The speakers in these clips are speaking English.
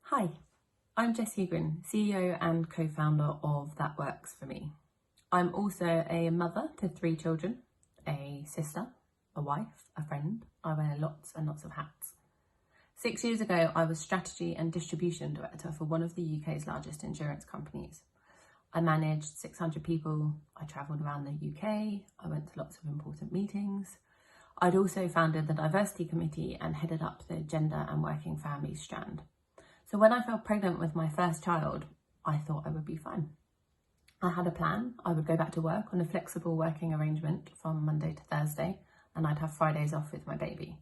Hi, I'm Jessica Heagren, CEO and co-founder of That Works For Me. I'm also a mother to 3 children, a sister, a wife, a friend. I wear lots and lots of hats. 6 years ago, I was strategy and distribution director for one of the UK's largest insurance companies. I managed 600 people. I travelled around the UK. I went to lots of important meetings. I'd also founded the diversity committee and headed up the gender and working families strand. So when I fell pregnant with my first child, I thought I would be fine. I had a plan. I would go back to work on a flexible working arrangement from Monday to Thursday, and I'd have Fridays off with my baby.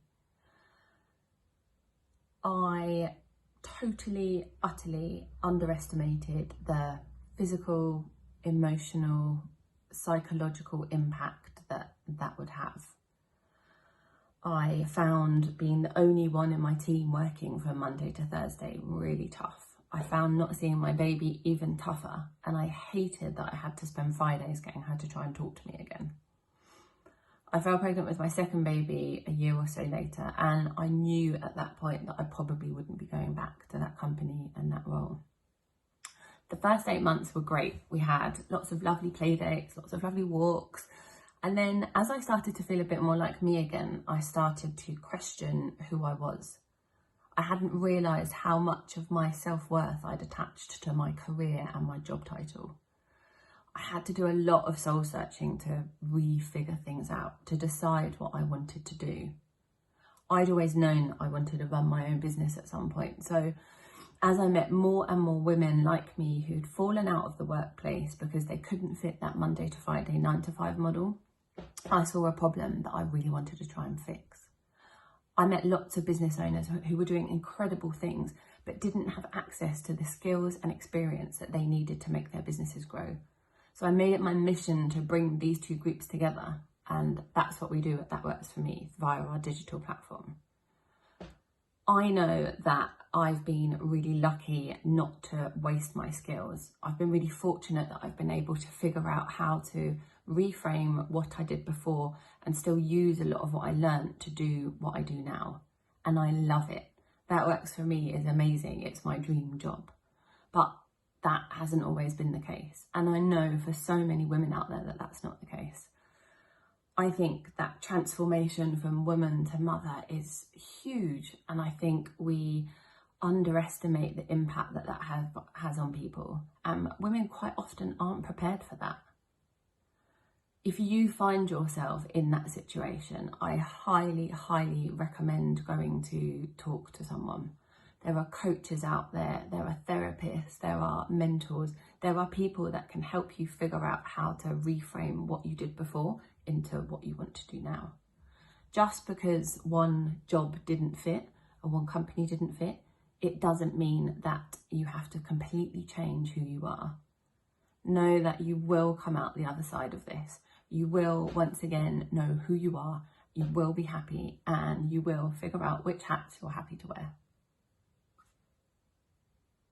I totally, utterly underestimated the physical, emotional, psychological impact that would have. I found being the only one in my team working from Monday to Thursday really tough. I found not seeing my baby even tougher, and I hated that I had to spend Fridays getting her to try and talk to me again. I fell pregnant with my second baby a year or so later, and I knew at that point that I probably wouldn't be going back to that company and that role. The first 8 months were great. We had lots of lovely play dates, lots of lovely walks. And then as I started to feel a bit more like me again, I started to question who I was. I hadn't realised how much of my self-worth I'd attached to my career and my job title. I had to do a lot of soul searching to refigure things out, to decide what I wanted to do. I'd always known I wanted to run my own business at some point. So as I met more and more women like me who'd fallen out of the workplace because they couldn't fit that Monday to Friday 9 to 5 model, I saw a problem that I really wanted to try and fix. I met lots of business owners who were doing incredible things, but didn't have access to the skills and experience that they needed to make their businesses grow. So I made it my mission to bring these two groups together. And that's what we do at That Works For Me via our digital platform. I know that I've been really lucky not to waste my skills. I've been really fortunate that I've been able to figure out how to reframe what I did before and still use a lot of what I learned to do what I do now. And I love it. That Works For Me is amazing. It's my dream job. But that hasn't always been the case. And I know for so many women out there that that's not the case. I think that transformation from woman to mother is huge. And I think we underestimate the impact that has on people. Women quite often aren't prepared for that. If you find yourself in that situation, I highly, highly recommend going to talk to someone. There are coaches out there, there are therapists, there are mentors, there are people that can help you figure out how to reframe what you did before into what you want to do now. Just because one job didn't fit or one company didn't fit, it doesn't mean that you have to completely change who you are. Know that you will come out the other side of this. You will once again know who you are, you will be happy, and you will figure out which hats you're happy to wear.